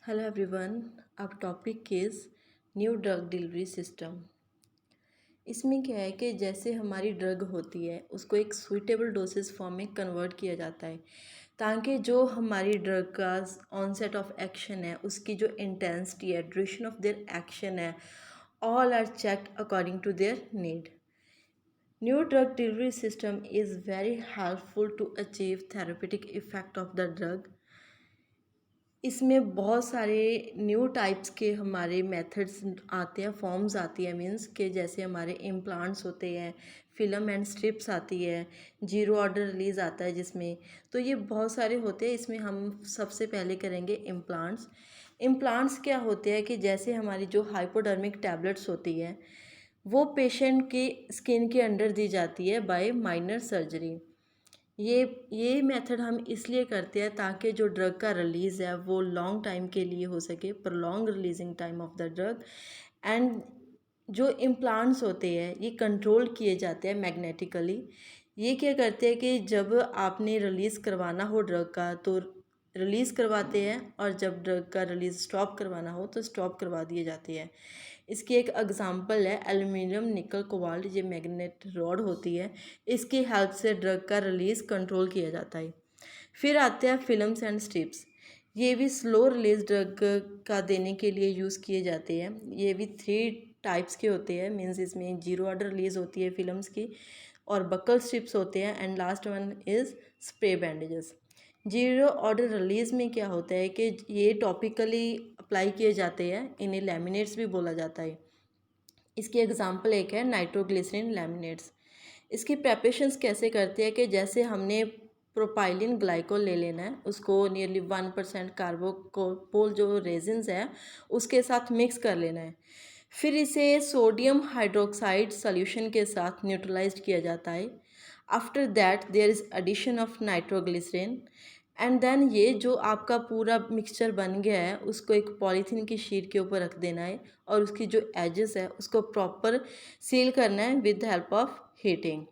Hello everyone, our topic is new drug delivery system. इसमें क्या है कि जैसे हमारी ड्रग होती है उसको एक सुइटेबल डोसेस फॉर्म में कन्वर्ट किया जाता है ताकि जो हमारी ड्रग का ऑनसेट ऑफ एक्शन है उसकी जो इंटेंसिटी है, ड्यूरेशन ऑफ देयर एक्शन है, all are checked according to their need. New drug delivery system is very helpful to achieve therapeutic effect of the drug. इसमें बहुत सारे न्यू टाइप्स के हमारे मेथड्स आते हैं, फॉर्म्स आती है, मीन्स के जैसे हमारे इम्प्लांट्स होते हैं, फिल्म एंड स्ट्रिप्स आती है, जीरो ऑर्डर रिलीज़ आता है जिसमें, तो ये बहुत सारे होते हैं। इसमें हम सबसे पहले करेंगे इम्प्लांट्स। इम्प्लांट्स क्या होते हैं कि जैसे हमारी जो हाइपोडर्मिक टैबलेट्स होती है वो पेशेंट की स्किन के अंडर दी जाती है बाय माइनर सर्जरी। ये मेथड हम इसलिए करते हैं ताकि जो ड्रग का रिलीज़ है वो लॉन्ग टाइम के लिए हो सके, prong releasing time of the drug. And जो इम्प्लांट्स होते हैं ये कंट्रोल किए जाते हैं मैग्नेटिकली। ये क्या करते हैं कि जब आपने रिलीज़ करवाना हो ड्रग का तो रिलीज़ करवाते हैं, और जब ड्रग का रिलीज़ स्टॉप करवाना हो तो स्टॉप करवा दिए जाते हैं। इसकी एक एग्जांपल है एल्युमिनियम निकल कोबाल्ट, ये मैग्नेट रॉड होती है, इसकी हेल्प से ड्रग का रिलीज़ कंट्रोल किया जाता है। फिर आते हैं फिल्म्स एंड स्ट्रिप्स। ये भी स्लो रिलीज ड्रग का देने के लिए यूज़ किए जाते हैं। ये भी 3 टाइप्स के होते हैं, मीन्स इसमें जीरो ऑर्डर रिलीज होती है फिल्म्स की, और बकल स्ट्रिप्स होते हैं, and last one is spray bandages. Zero order release में क्या होता है कि ये टॉपिकली अप्लाई किए जाते हैं, इन्हें लैमिनेट्स भी बोला जाता है। इसकी एग्जांपल एक है नाइट्रोग्लिसरीन लैमिनेट्स। इसकी प्रेपरेशंस कैसे करते हैं कि जैसे हमने प्रोपाइलिन ग्लाइकोल ले लेना है, उसको नियरली 1% कार्बोकोल जो रेजिन्स है उसके साथ मिक्स कर लेना है। फिर इसे सोडियम हाइड्रोक्साइड सॉल्यूशन के साथ न्यूट्रलाइज्ड किया जाता है। After that there is addition of nitroglycerin, and then ये जो आपका पूरा मिक्सचर बन गया है उसको एक पॉलीथीन की शीट के ऊपर रख देना है, और उसकी जो एजेस है उसको प्रॉपर सील करना है with the help of heating.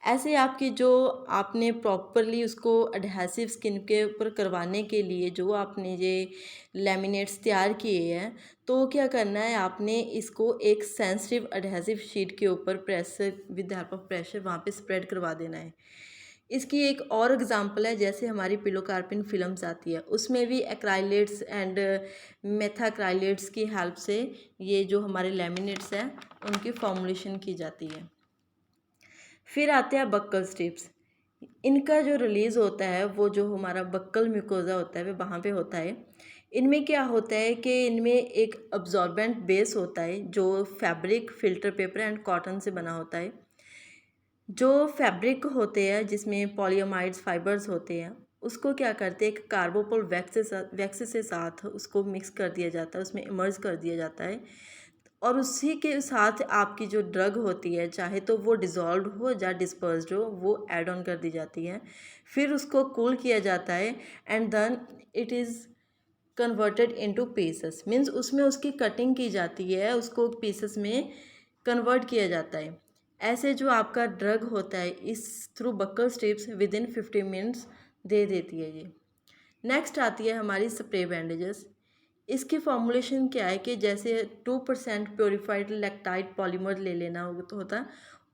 ऐसे आपकी जो आपने प्रॉपरली उसको एडहेसिव स्किन के ऊपर करवाने के लिए जो आपने ये लैमिनेट्स तैयार किए हैं, तो क्या करना है, आपने इसको एक सेंसिटिव एडहेसिव शीट के ऊपर pressure with the help of pressure वहाँ पे स्प्रेड करवा देना है। इसकी एक और एग्जांपल है, जैसे हमारी पिलोकार्पिन फिल्म्स आती है उसमें भी एक्राइलेट्स एंड मेथाक्राइलेट्स की हेल्प से ये जो हमारे लैमिनेट्स हैं उनकी फॉर्मुलेशन की जाती है। फिर आते हैं बक्कल स्ट्रिप्स। इनका जो रिलीज़ होता है वो जो हमारा बक्कल म्यूकोजा होता है वो वहाँ पे होता है। इनमें क्या होता है कि इनमें एक अब्जॉर्बेंट बेस होता है जो fabric, filter paper and cotton से बना होता है। जो फैब्रिक होते हैं जिसमें पॉलीअमाइड्स फाइबर्स होते हैं उसको क्या करते हैं, एक कार्बोपोल वैक्स से साथ उसको मिक्स कर दिया जाता है, उसमें इमर्ज कर दिया जाता है, और उसी के साथ आपकी जो ड्रग होती है चाहे तो वो डिज़ोल्व हो या डिस्पर्स्ड हो वो ऐड ऑन कर दी जाती है। फिर उसको कूल किया जाता है, and then it is converted into pieces, means उसमें उसकी कटिंग की जाती है, उसको पीसेस में कन्वर्ट किया जाता है। ऐसे जो आपका ड्रग होता है इस through buccal strips within 50 minutes दे देती है ये। नेक्स्ट आती है हमारी स्प्रे बैंडेजेस। इसकी फॉर्मूलेशन क्या है कि जैसे 2% प्योरीफाइड लैक्टाइड पॉलीमर ले लेना होता,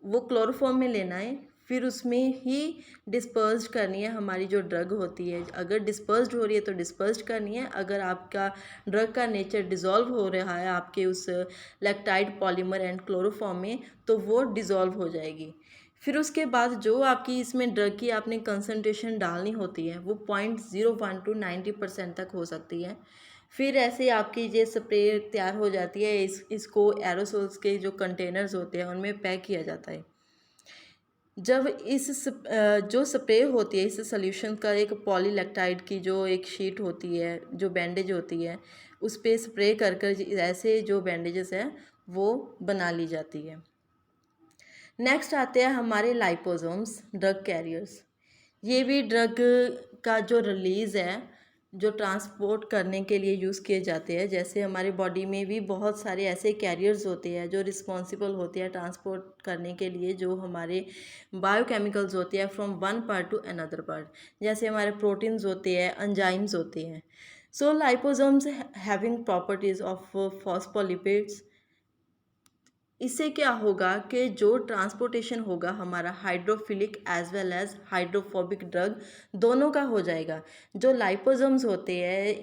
वो क्लोरोफॉर्म में लेना है, फिर उसमें ही डिस्पर्स्ड करनी है हमारी जो ड्रग होती है। अगर डिस्पर्स्ड हो रही है तो डिस्पर्स्ड करनी है, अगर आपका ड्रग का नेचर डिज़ोल्व हो रहा है आपके उस लैक्टाइड पॉलीमर एंड क्लोरोफॉर्म में तो वो डिज़ोल्व हो जाएगी। फिर उसके बाद जो आपकी इसमें ड्रग की आपने कंसनट्रेशन डालनी होती है वो 0.01 टू 90% तक हो सकती है। फिर ऐसे आपकी ये स्प्रे तैयार हो जाती है। इसको एरोसोल्स के जो कंटेनर्स होते हैं उनमें पैक किया जाता है। जब जो स्प्रे होती है इस सॉल्यूशन का, एक पॉलीलैक्टाइड की जो एक शीट होती है, जो बैंडेज होती है, उस पर स्प्रे कर कर ऐसे जो बैंडेजेस हैं वो बना ली जाती है। नेक्स्ट आते हैं हमारे लाइपोसोम्स, ड्रग कैरियर्स। ये भी ड्रग का जो रिलीज़ है जो ट्रांसपोर्ट करने के लिए यूज़ किए जाते हैं। जैसे हमारी बॉडी में भी बहुत सारे ऐसे कैरियर्स होते हैं जो रिस्पॉन्सिबल होते हैं ट्रांसपोर्ट करने के लिए, जो हमारे बायोकेमिकल्स होते हैं from one part two another part. जैसे हमारे प्रोटीन्स होते हैं, एंजाइम्स होते हैं। So liposomes having properties of phospholipids, इससे क्या होगा कि जो ट्रांसपोर्टेशन होगा हमारा hydrophilic as well as hydrophobic drug दोनों का हो जाएगा। जो लाइपोसोम्स होते हैं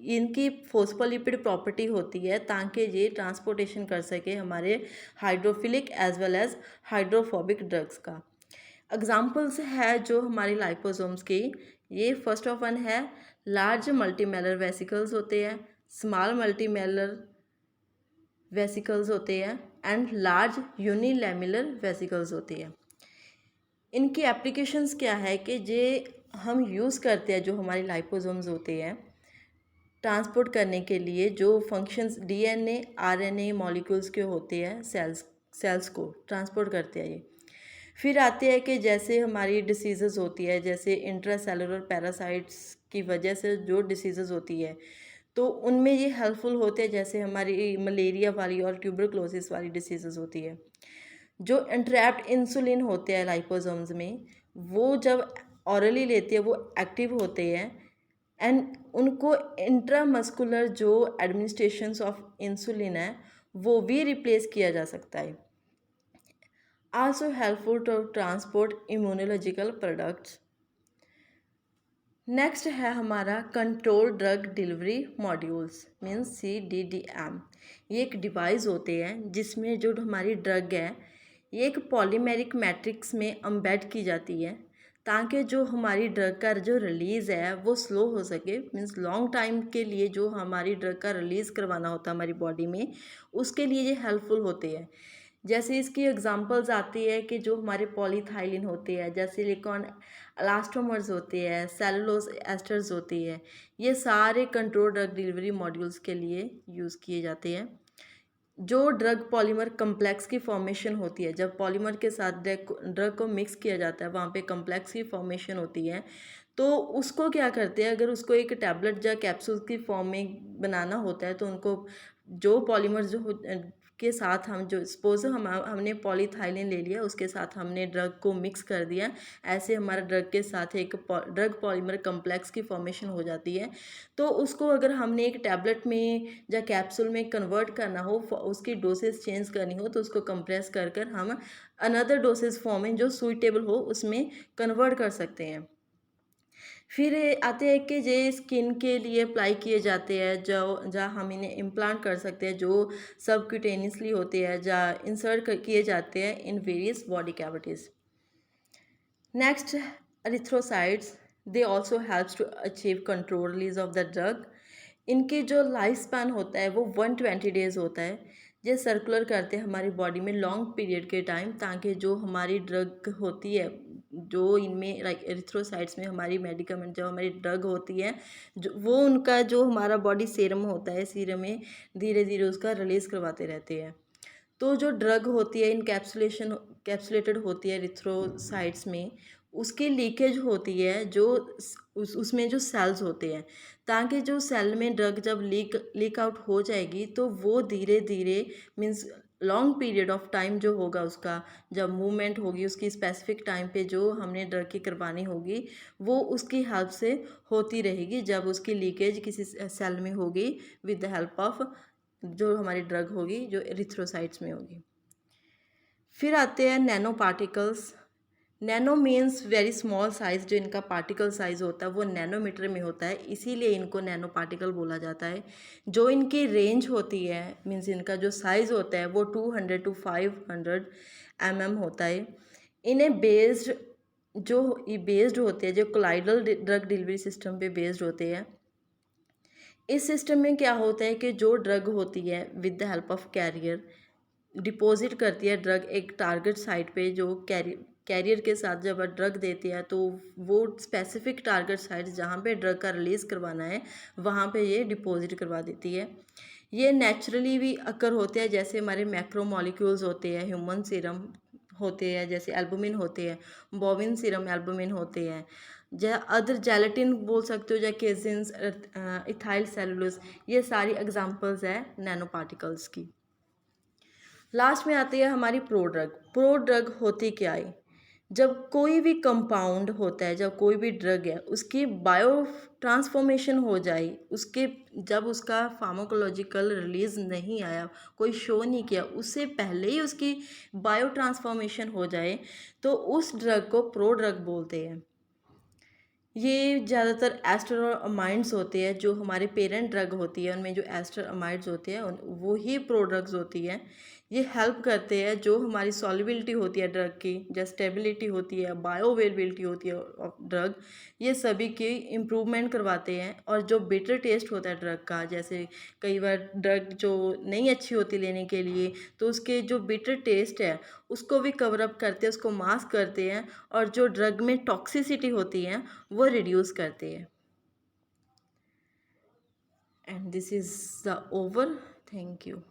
इनकी फोस्फोलिपिड प्रॉपर्टी होती है ताकि ये ट्रांसपोर्टेशन कर सके हमारे hydrophilic as well as hydrophobic drugs का। एग्जाम्पल्स है जो हमारी लाइपोसोम्स की, ये फर्स्ट ऑफ वन है लार्ज मल्टीमेलर वेसिकल्स होते हैं, स्मॉल मल्टीमेलर वेसिकल्स होते हैं एंड लार्ज यूनिलेमुलर वेसिकल्स होती है। इनकी एप्लीकेशंस क्या है कि जे हम यूज़ करते हैं जो हमारे लाइपोसोम्स होते हैं ट्रांसपोर्ट करने के लिए, जो फंक्शंस डीएनए आरएनए मॉलिक्यूल्स के होते हैं सेल्स को ट्रांसपोर्ट करते हैं ये। फिर आते हैं कि जैसे हमारी डिसीज़ेज़ होती है, जैसे इंट्रासेलुलर पैरासाइट्स की वजह से जो डिसीज़ेज़ होती है तो उनमें ये हेल्पफुल होते हैं, जैसे हमारी मलेरिया वाली और ट्यूबरक्लोसिस वाली डिसीज़ेज़ होती है। जो एंट्रैप्ड इंसुलिन होते हैं लाइपोसोम्स में, वो जब ऑरली लेते हैं वो एक्टिव होते हैं एंड उनको इंट्रामस्कुलर जो एडमिनिस्ट्रेशंस ऑफ इंसुलिन है वो भी रिप्लेस किया जा सकता है। Also helpful to transport immunological products. Next है हमारा control drug delivery modules means CDDM। ये एक डिवाइस होते हैं जिसमें जो हमारी ड्रग है ये एक पॉलीमेरिक मैट्रिक्स में एम्बेड की जाती है ताकि जो हमारी ड्रग का जो रिलीज़ है वो स्लो हो सके। मीन्स लॉन्ग टाइम के लिए जो हमारी ड्रग का रिलीज़ करवाना होता है हमारी बॉडी में, उसके लिए ये हेल्पफुल होते हैं। जैसे इसकी एग्जांपल्स आती है कि जो हमारे पॉलीथाइलिन होते हैं, जैसे सिलिकॉन इलास्टोमर्स होते हैं, सेलुलोज एस्टर्स होती है, ये सारे कंट्रोल ड्रग डिलीवरी मॉड्यूल्स के लिए यूज़ किए जाते हैं। जो ड्रग पॉलीमर कम्प्लेक्स की फॉर्मेशन होती है, जब पॉलीमर के साथ ड्रग को मिक्स किया जाता है वहाँ पे कम्प्लेक्स की फॉर्मेशन होती है, तो उसको क्या करते हैं, अगर उसको एक टैबलेट या कैप्सूल की फॉर्म में बनाना होता है तो उनको जो पॉलीमर के साथ हम जो सपोज हमने पॉलीथाइलिन ले लिया, उसके साथ हमने ड्रग को मिक्स कर दिया, ऐसे हमारा ड्रग के साथ एक ड्रग पॉलीमर कम्प्लेक्स की फॉर्मेशन हो जाती है। तो उसको अगर हमने एक टैबलेट में या कैप्सूल में कन्वर्ट करना हो, उसकी डोसेज चेंज करनी हो, तो उसको कंप्रेस कर कर हम अनदर डोसेज फॉर्म में जो सूटेबल हो उसमें कन्वर्ट कर सकते हैं। फिर आते हैं कि ये स्किन के लिए अप्लाई किए जाते हैं, जो जहाँ हम इन्हें इम्प्लांट कर सकते हैं, जो सबक्यूटेनियसली होते हैं, जहाँ इंसर्ट किए जाते हैं in various body cavities. Next erythrocytes, they also helps to achieve control release of the drug. इनकी जो लाइफ स्पैन होता है वो 120 डेज़ होता है। ये सर्कुलर करते हैं हमारी बॉडी में लॉन्ग पीरियड के टाइम, ताकि जो हमारी ड्रग होती है, जो इनमें लाइक एरिथ्रोसाइट्स में हमारी मेडिकामेंट जो हमारी ड्रग होती है, जो वो उनका जो हमारा बॉडी सीरम होता है, सीरम में धीरे धीरे उसका रिलीज़ करवाते रहते हैं। तो जो ड्रग होती है कैप्सुलेटेड होती है एरिथ्रोसाइट्स में, उसकी लीकेज होती है जो उसमें जो सेल्स होते हैं, ताकि जो सेल में ड्रग जब लीक आउट हो जाएगी तो वो धीरे धीरे means long period of time जो होगा उसका, जब मूवमेंट होगी उसकी स्पेसिफिक टाइम पे जो हमने ड्रग की करवानी होगी वो उसकी हेल्प से होती रहेगी, जब उसकी लीकेज किसी सेल में होगी विद द हेल्प ऑफ जो हमारी ड्रग होगी जो एरिथ्रोसाइट्स में होगी। फिर आते हैं nano particles. Nano means very small size, जो इनका पार्टिकल साइज़ होता है वो नैनोमीटर में होता है, इसीलिए इनको नैनो पार्टिकल बोला जाता है। जो इनकी रेंज होती है मीन्स इनका जो साइज़ होता है वो 200 to 500 mm होता है। इन्हें बेस्ड होते हैं, जो कोलाइडल ड्रग डिलीवरी सिस्टम पे बेस्ड होते हैं। इस सिस्टम में क्या होता है कि जो ड्रग होती है with the help of carrier deposit करती है ड्रग एक टारगेट साइट पे, जो कैरियर के साथ जब ड्रग देती है तो वो स्पेसिफिक टारगेट साइट जहाँ पे ड्रग का रिलीज़ करवाना है वहाँ पे ये डिपॉजिट करवा देती है। ये नेचुरली भी अकर होते हैं, जैसे हमारे मैक्रो मॉलिक्यूल्स होते हैं, ह्यूमन सीरम होते हैं, जैसे एल्बुमिन होते हैं, बोविन सीरम एल्बुमिन होते हैं, या अदर जेलेटिन बोल सकते हो, या केजिन्स, इथाइल सेलुलोज, ये सारी एग्जांपल्स है नैनो पार्टिकल्स की। लास्ट में आती है हमारी प्रो ड्रग। प्रो ड्रग होती क्या है? जब कोई भी कंपाउंड होता है, जब कोई भी ड्रग है, उसकी बायो ट्रांसफॉर्मेशन हो जाए, उसके जब उसका फार्माकोलॉजिकल रिलीज नहीं आया, कोई शो नहीं किया, उससे पहले ही उसकी बायो ट्रांसफॉर्मेशन हो जाए, तो उस ड्रग को प्रो ड्रग बोलते हैं। ये ज़्यादातर एस्टर और अमाइड्स होते हैं, जो हमारे पेरेंट ड्रग होती है उनमें जो एस्टर अमाइड्स होते हैं वो ही प्रो ड्रग्स होती हैं। ये हेल्प करते हैं जो हमारी सॉल्युबिलिटी होती है ड्रग की, जो स्टेबिलिटी होती है, बायो अवेलेबिलिटी होती है ऑफ ड्रग, ये सभी की इम्प्रूवमेंट करवाते हैं। और जो बिटर टेस्ट होता है ड्रग का, जैसे कई बार ड्रग जो नहीं अच्छी होती लेने के लिए, तो उसके जो बिटर टेस्ट है उसको भी कवर अप करते हैं, उसको मास्क करते हैं, और जो ड्रग में टॉक्सिसिटी होती है वो रिड्यूस करते हैं। And this is the over. Thank you.